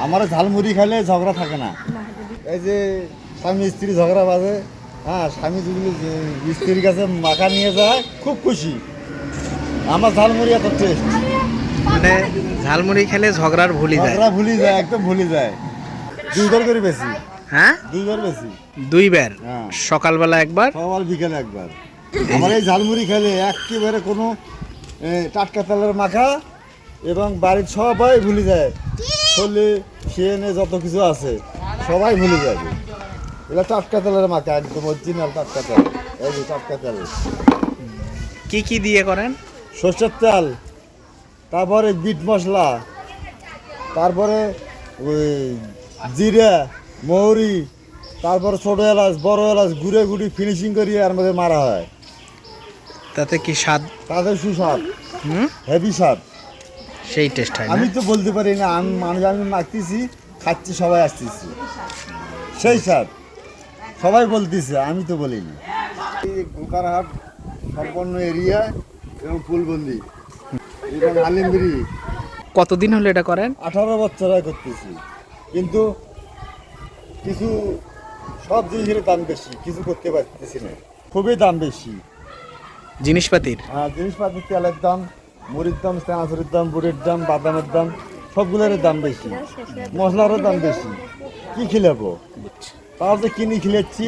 আমার ঝালমুড়ি খাইলে ঝগড়া থাকে না। এই যে স্বামী স্ত্রী ঝগড়া বাজে, হ্যাঁ, স্বামী যদি স্ত্রীর কাছে মাখা নিয়ে যায় খুব খুশি। আমার ঝালমুড়ি এত টেস্ট, মানে ঝালমুড়ি খেলে ঝগড়ার ভুলি যায়। ঝগড়া ভুলি যায়, একদম ভুলি যায়। 2 বার করে বেশি, হ্যাঁ 2 বার বেশি, 2 বার, হ্যাঁ। সকালবেলা একবার, সকাল বিকেলে একবার। আমার এই ঝালমুড়ি খেলে একেবারে কোনো টাটকা তেলের মাখা এবং বাড়ির সবাই ভুলে যায়, ছোলে খেয়ে যত কিছু আছে সবাই ভুলে যাবে। এগুলো টাটকা তেলের মাখা, একদম অরিজিনাল টাটকা তেল। এই যে টাটকা তেল, কি কি দিয়ে করেন? সর্ষের তেল, তারপরে বিট মশলা, তারপরে ওই জিরা, মৌরি, তারপরে ছোটো এলাচ, বড় এলাচ গুঁড়ে গুঁড়ি ফিনিশিং করিয়ে এর মধ্যে মারা হয়। তাতে কি স্বাদ? তাদের সুস্বাদ, হেভি স্বাদ। সেই টেস্ট হয় আমি না? তো বলতে পারি না, আমি মাখতেছি, খাচ্ছি, সবাই আসতেছি, সেই স্বাদ সবাই বলতেছে, আমি তো বলিনি। এই গোকারহাট সম্পন্ন এরিয়া এবং ফুলবন্দি এবং আলিমবিরি কতদিন হলো এটা করেন? 18 বছর আগে করতেছি, কিন্তু কিছু সব জিনিসের দাম বেশি, কিছু করতে পারতেছি না, খুবই দাম বেশি। জিনিসপাতির? হ্যাঁ, জিনিসপাতির, তেলের দাম, মুড়ির দাম, চানাচুরির দাম, বুড়ির দাম, বাদামের দাম, সবগুলোর দাম বেশি, মশলারও দাম বেশি। কি খিলাবো, তাও যে কিনে খিলাচ্ছি,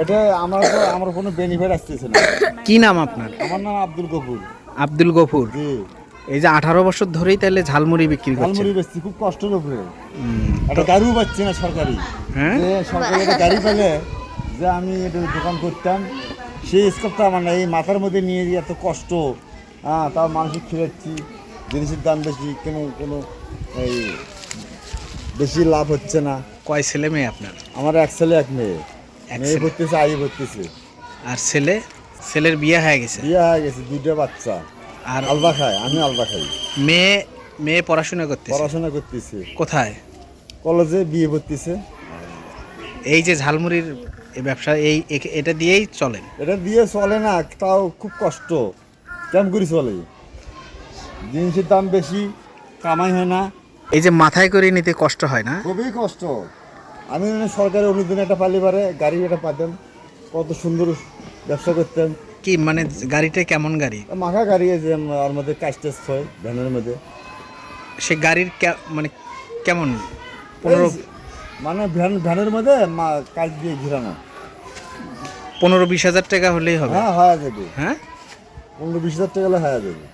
এটা আমার কোনো বেনিফিট আসতেছে না। কি নাম আপনার? আমার নাম আব্দুল গফুর। আব্দুল গফুর। জি, এই যে 18 বছর ধরেই তাহলে ঝালমুড়ি বিক্রি করছেন? ঝালমুড়ি বেচছি খুব কষ্টের উপরে। একটা গাড়িও পাচ্ছি না সরকারি, হ্যাঁ, যে সরকারি একটা গাড়ি পেলে যে আমি এটা দোকান করতাম, সেই স্কোপটা আমার না। এই মাথার মধ্যে নিয়ে যে এত কষ্ট, হ্যাঁ, তাও মানুষের খিলাচ্ছি, জিনিসের দাম বেশি, কোনো এই বেশি লাভ হচ্ছে না। কয় ছেলে মেয়ে আপনার? আমার এক ছেলে এক মেয়ে, এক মেয়ে ছেলে। ভর্তিছে, আই ভর্তিছে। আর ছেলে? ছেলের বিয়ে হয়ে গেছে? বিয়ে হয়ে গেছে, 2টা বাচ্চা। আর আলবা খায়, আমি আলবা খাই। মেয়ে? মেয়ে পড়াশোনা করতেছে? পড়াশোনা করতেছে কোথায়? কলেজে, বিয়ে করতেছে। এই যে ঝালমুড়ির এই ব্যবসা, এটা দিয়েই চলেন? এটা দিয়ে চলে না, তাও খুব কষ্ট, কেমন করে চলে। জিনিসের দাম বেশি, কামাই হয় না। এই যে মাথায় করে নিতে কষ্ট হয় না? খুবই কষ্ট। আমি সরকারি অনুদান একটা পালি পারে গাড়ি একটা পাতেন, কত সুন্দর ব্যবসা করতেন। কি মানে গাড়িটা কেমন গাড়ি? মাখা গাড়ি, যে ওর মধ্যে কাজ টেস্ট হয় ভ্যানের মধ্যে। সে গাড়ির মানে কেমন? 15 মানে ভ্যানের মধ্যে কাজ দিয়ে ঘিরানো। 15-20 হাজার টাকা হলেই হবে? হ্যাঁ, হয়ে যাবে। হ্যাঁ, 15-20 হাজার টাকা হলে হয়ে যাবে।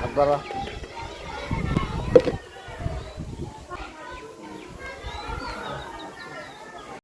আপনারা